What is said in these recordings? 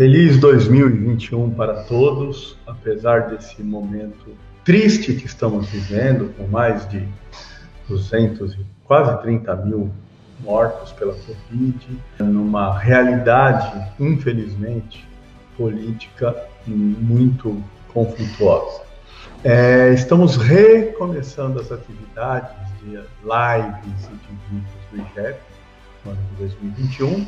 Feliz 2021 para todos, apesar desse momento triste que estamos vivendo, com mais de 200 e quase 30 mil mortos pela Covid, numa realidade, infelizmente, política muito conflituosa. Estamos recomeçando as atividades de lives e de vídeos do IGEP no ano de 2021,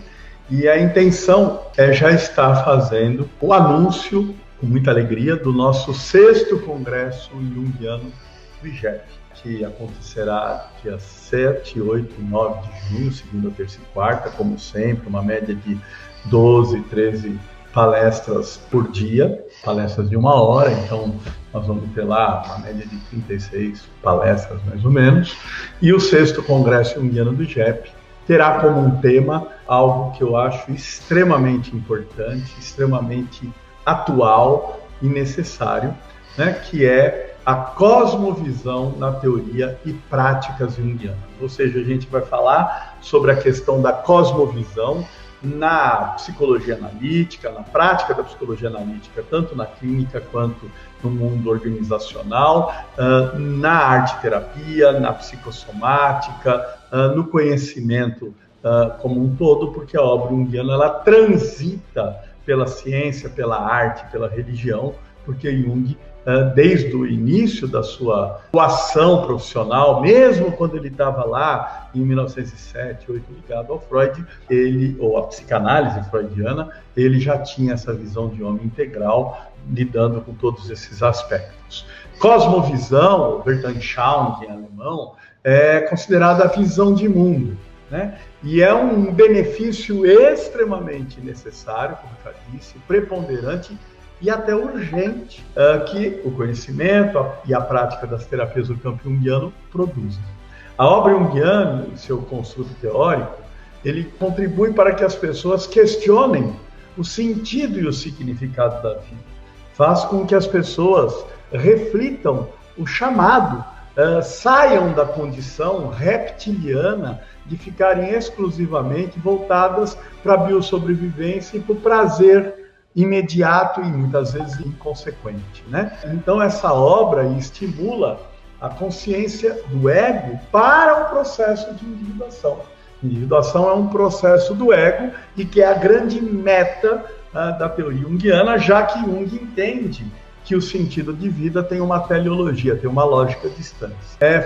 e a intenção é já estar fazendo o anúncio, com muita alegria, do nosso 6º Congresso Jungiano do IGEP, que acontecerá dia 7, 8 e 9 de junho, segunda, terça e quarta, como sempre, uma média de 12, 13 palestras por dia, palestras de 1 hora, então nós vamos ter lá uma média de 36 palestras, mais ou menos, e o 6º Congresso Jungiano do IGEP terá como um tema algo que eu acho extremamente importante, extremamente atual e necessário, né, que é a cosmovisão na teoria e práticas junguianas. Ou seja, a gente vai falar sobre a questão da cosmovisão na psicologia analítica, na prática da psicologia analítica, tanto na clínica quanto no mundo organizacional, na arte-terapia, na psicossomática, no conhecimento como um todo, porque a obra junguiana ela transita pela ciência, pela arte, pela religião, porque Jung, desde o início da sua atuação profissional, mesmo quando ele estava lá em 1907, 1908, ligado ao Freud, ou a psicanálise freudiana, ele já tinha essa visão de homem integral, lidando com todos esses aspectos. Cosmovisão, ou Weltanschauung em alemão, é considerada a visão de mundo, né? E é um benefício extremamente necessário, como eu já disse, preponderante e até urgente que o conhecimento e a prática das terapias do campo junguiano produzem. A obra junguiana, em seu construto teórico, ele contribui para que as pessoas questionem o sentido e o significado da vida. Faz com que as pessoas reflitam o chamado, saiam da condição reptiliana de ficarem exclusivamente voltadas para a biossobrevivência e para o prazer imediato e muitas vezes inconsequente, né? Então essa obra estimula a consciência do ego para o processo de individuação. Individuação é um processo do ego e que é a grande meta da teoria junguiana, já que Jung entende que o sentido de vida tem uma teleologia, tem uma lógica distante,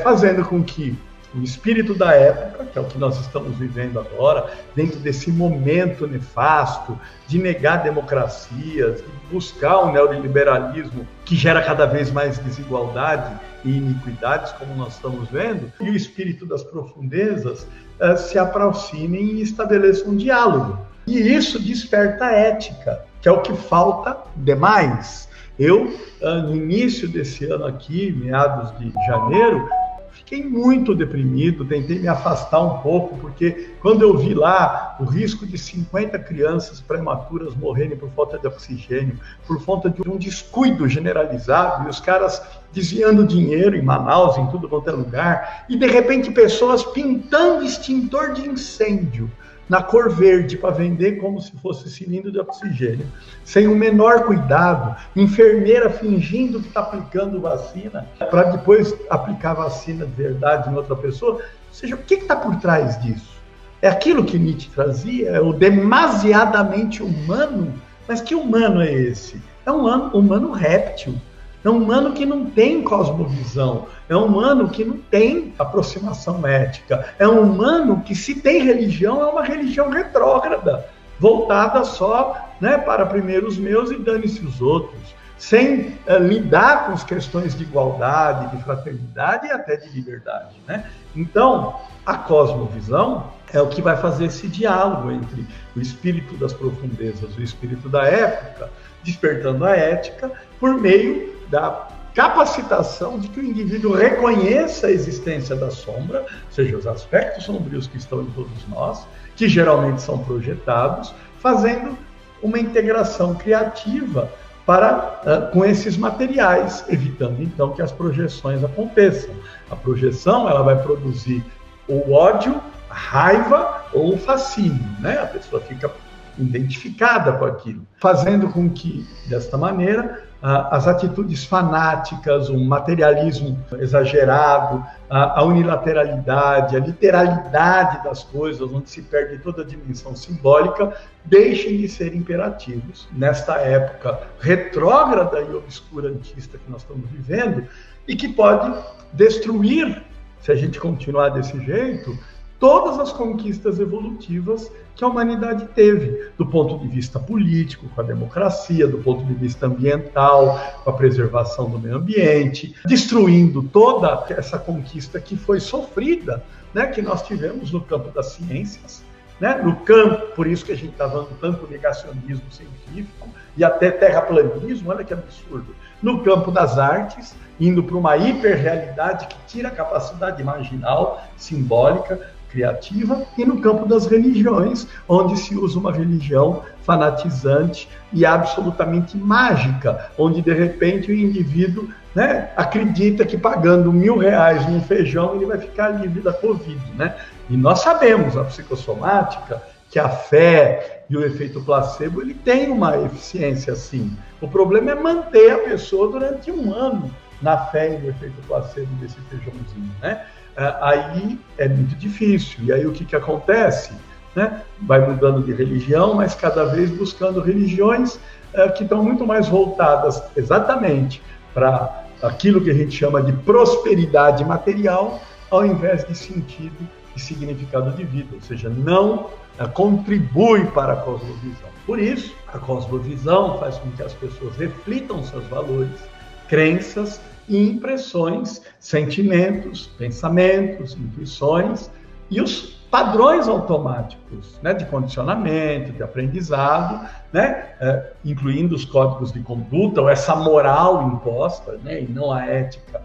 fazendo com que o espírito da época, que é o que nós estamos vivendo agora, dentro desse momento nefasto de negar democracias, de buscar um neoliberalismo que gera cada vez mais desigualdade e iniquidades, como nós estamos vendo, e o espírito das profundezas se aproximem e estabeleçam um diálogo. E isso desperta a ética, que é o que falta demais. Eu, no início desse ano aqui, meados de janeiro, fiquei muito deprimido, tentei me afastar um pouco, porque quando eu vi lá o risco de 50 crianças prematuras morrerem por falta de oxigênio, por falta de um descuido generalizado, e os caras desviando dinheiro em Manaus, em tudo quanto é lugar, e de repente pessoas pintando extintor de incêndio na cor verde para vender como se fosse cilindro de oxigênio, sem o menor cuidado, enfermeira fingindo que está aplicando vacina para depois aplicar vacina de verdade em outra pessoa. Ou seja, o que está por trás disso? É aquilo que Nietzsche trazia, é o demasiadamente humano. Mas que humano é esse? É um humano réptil. É um humano que não tem cosmovisão, é um humano que não tem aproximação ética, é um humano que, se tem religião, é uma religião retrógrada, voltada só, né, para primeiro os meus e dane-se os outros, sem lidar com as questões de igualdade, de fraternidade e até de liberdade, né? Então, a cosmovisão é o que vai fazer esse diálogo entre o espírito das profundezas e o espírito da época, despertando a ética por meio da capacitação de que o indivíduo reconheça a existência da sombra, ou seja, os aspectos sombrios que estão em todos nós, que geralmente são projetados, fazendo uma integração criativa com esses materiais, evitando então que as projeções aconteçam. A projeção ela vai produzir o ódio, a raiva ou o fascínio, né? A pessoa fica identificada com aquilo, fazendo com que, desta maneira, as atitudes fanáticas, o materialismo exagerado, a unilateralidade, a literalidade das coisas, onde se perde toda a dimensão simbólica, deixem de ser imperativos nesta época retrógrada e obscurantista que nós estamos vivendo e que pode destruir, se a gente continuar desse jeito, todas as conquistas evolutivas que a humanidade teve, do ponto de vista político, com a democracia, do ponto de vista ambiental, com a preservação do meio ambiente, destruindo toda essa conquista que foi sofrida, né, que nós tivemos no campo das ciências, né, no campo, por isso que a gente está dando tanto negacionismo científico e até terraplanismo, olha que absurdo, no campo das artes, indo para uma hiperrealidade que tira a capacidade marginal, simbólica, criativa, e no campo das religiões, onde se usa uma religião fanatizante e absolutamente mágica, onde de repente o indivíduo, né, acredita que pagando R$1.000 num feijão ele vai ficar livre da Covid, né? E nós sabemos, a psicossomática, que a fé e o efeito placebo, ele tem uma eficiência sim. O problema é manter a pessoa durante um ano na fé e no efeito placebo desse feijãozinho, né? Aí é muito difícil. E aí o que acontece? Né? Vai mudando de religião, mas cada vez buscando religiões que estão muito mais voltadas exatamente para aquilo que a gente chama de prosperidade material, ao invés de sentido e significado de vida, ou seja, não contribui para a cosmovisão. Por isso, a cosmovisão faz com que as pessoas reflitam seus valores, crenças e impressões, sentimentos, pensamentos, intuições e os padrões automáticos, né, de condicionamento, de aprendizado, né, incluindo os códigos de conduta, ou essa moral imposta, né, e não a ética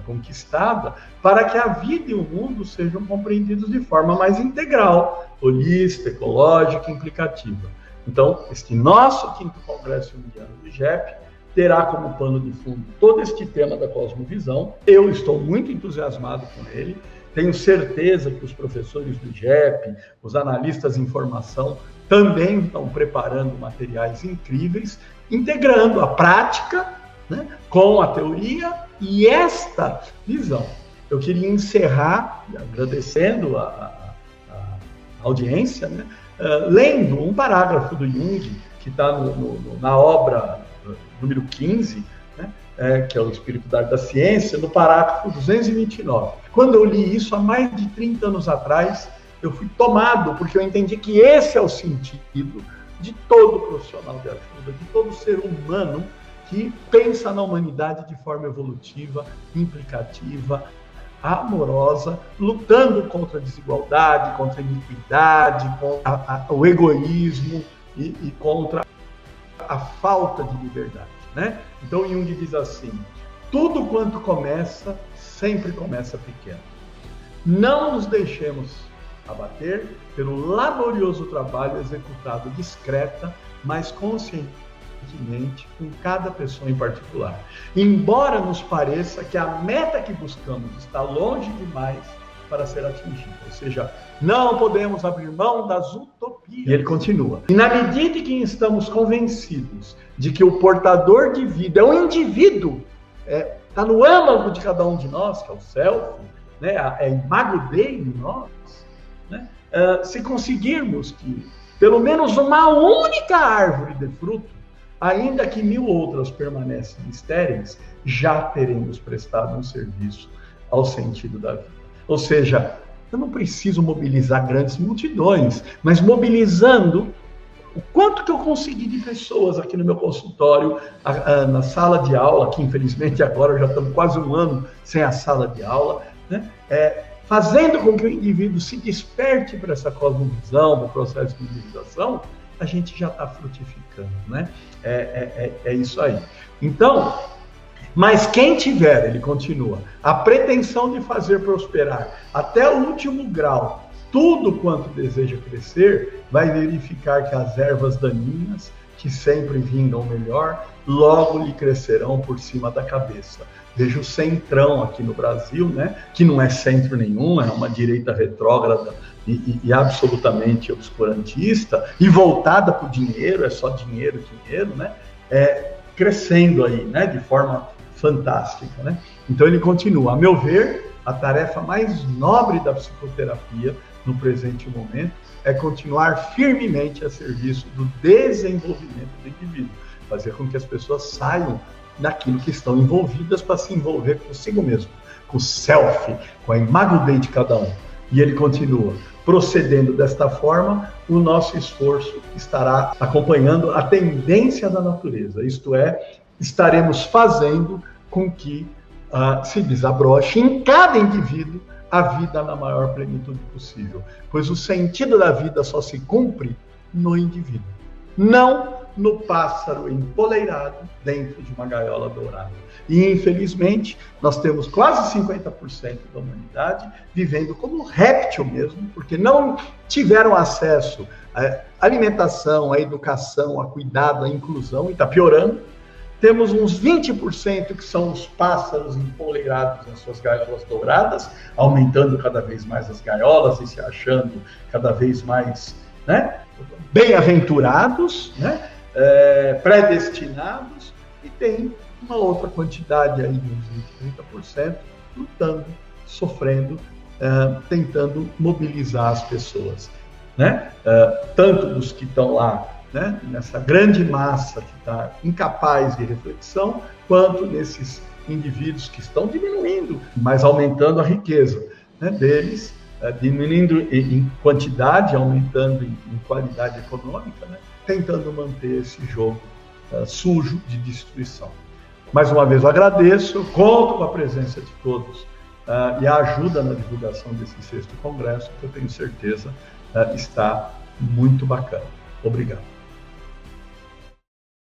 conquistada, para que a vida e o mundo sejam compreendidos de forma mais integral, holista, ecológica e implicativa. Então, este nosso 5º Congresso Junguiano do IGEP terá como pano de fundo todo este tema da cosmovisão. Eu estou muito entusiasmado com ele. Tenho certeza que os professores do IGEP, os analistas de informação, também estão preparando materiais incríveis, integrando a prática, né, com a teoria e esta visão. Eu queria encerrar agradecendo a audiência, né, lendo um parágrafo do Jung, que está na obra número 15, né, que é o Espírito da Arte da Ciência, no parágrafo 229. Quando eu li isso há mais de 30 anos atrás, eu fui tomado, porque eu entendi que esse é o sentido de todo profissional de ajuda, de todo ser humano que pensa na humanidade de forma evolutiva, implicativa, amorosa, lutando contra a desigualdade, contra a iniquidade, contra o egoísmo e contra a falta de liberdade, né? Então Jung diz assim: tudo quanto começa, sempre começa pequeno. Não nos deixemos abater pelo laborioso trabalho executado discreta, mas conscientemente com cada pessoa em particular. Embora nos pareça que a meta que buscamos está longe demais para ser atingida, ou seja, não podemos abrir mão das utopias. E ele continua: e na medida em que estamos convencidos de que o portador de vida é um indivíduo, está no âmago de cada um de nós, que é o self, né, é imago Dei em nós, né, se conseguirmos que pelo menos uma única árvore dê fruto, ainda que 1000 outras permanecem estéreis, já teremos prestado um serviço ao sentido da vida. Ou seja, eu não preciso mobilizar grandes multidões, mas mobilizando o quanto que eu consegui de pessoas aqui no meu consultório, na sala de aula, que infelizmente agora já estamos quase um ano sem a sala de aula, né? Fazendo com que o indivíduo se desperte para essa cosmovisão, do processo de individuação, a gente já está frutificando, né? É isso aí. Então, mas quem tiver, ele continua, a pretensão de fazer prosperar até o último grau tudo quanto deseja crescer, vai verificar que as ervas daninhas, que sempre vingam melhor, logo lhe crescerão por cima da cabeça. Veja o centrão aqui no Brasil, né? Que não é centro nenhum, é uma direita retrógrada e absolutamente obscurantista, e voltada para o dinheiro, é só dinheiro, né? Crescendo aí, né? De forma fantástica, né? Então ele continua, a meu ver, a tarefa mais nobre da psicoterapia no presente momento é continuar firmemente a serviço do desenvolvimento do indivíduo, fazer com que as pessoas saiam daquilo que estão envolvidas para se envolver consigo mesmo, com o self, com a imago-dei de cada um. E ele continua, procedendo desta forma, o nosso esforço estará acompanhando a tendência da natureza, isto é, estaremos fazendo com que se desabroche em cada indivíduo a vida na maior plenitude possível, pois o sentido da vida só se cumpre no indivíduo, não no pássaro empoleirado dentro de uma gaiola dourada. E, infelizmente, nós temos quase 50% da humanidade vivendo como réptil mesmo, porque não tiveram acesso à alimentação, à educação, a cuidado, à inclusão, e está piorando. Temos uns 20% que são os pássaros empoleirados nas suas gaiolas douradas, aumentando cada vez mais as gaiolas e se achando cada vez mais, né, bem-aventurados, né, predestinados, e tem uma outra quantidade aí, uns 20, 30%, lutando, sofrendo, tentando mobilizar as pessoas, né? Tanto dos que estão lá, né, nessa grande massa que está incapaz de reflexão, quanto nesses indivíduos que estão diminuindo, mas aumentando a riqueza, né, deles, diminuindo em quantidade, aumentando em qualidade econômica, né, tentando manter esse jogo sujo de destruição. Mais uma vez eu agradeço, conto com a presença de todos e a ajuda na divulgação desse 6º Congresso, que eu tenho certeza está muito bacana. Obrigado.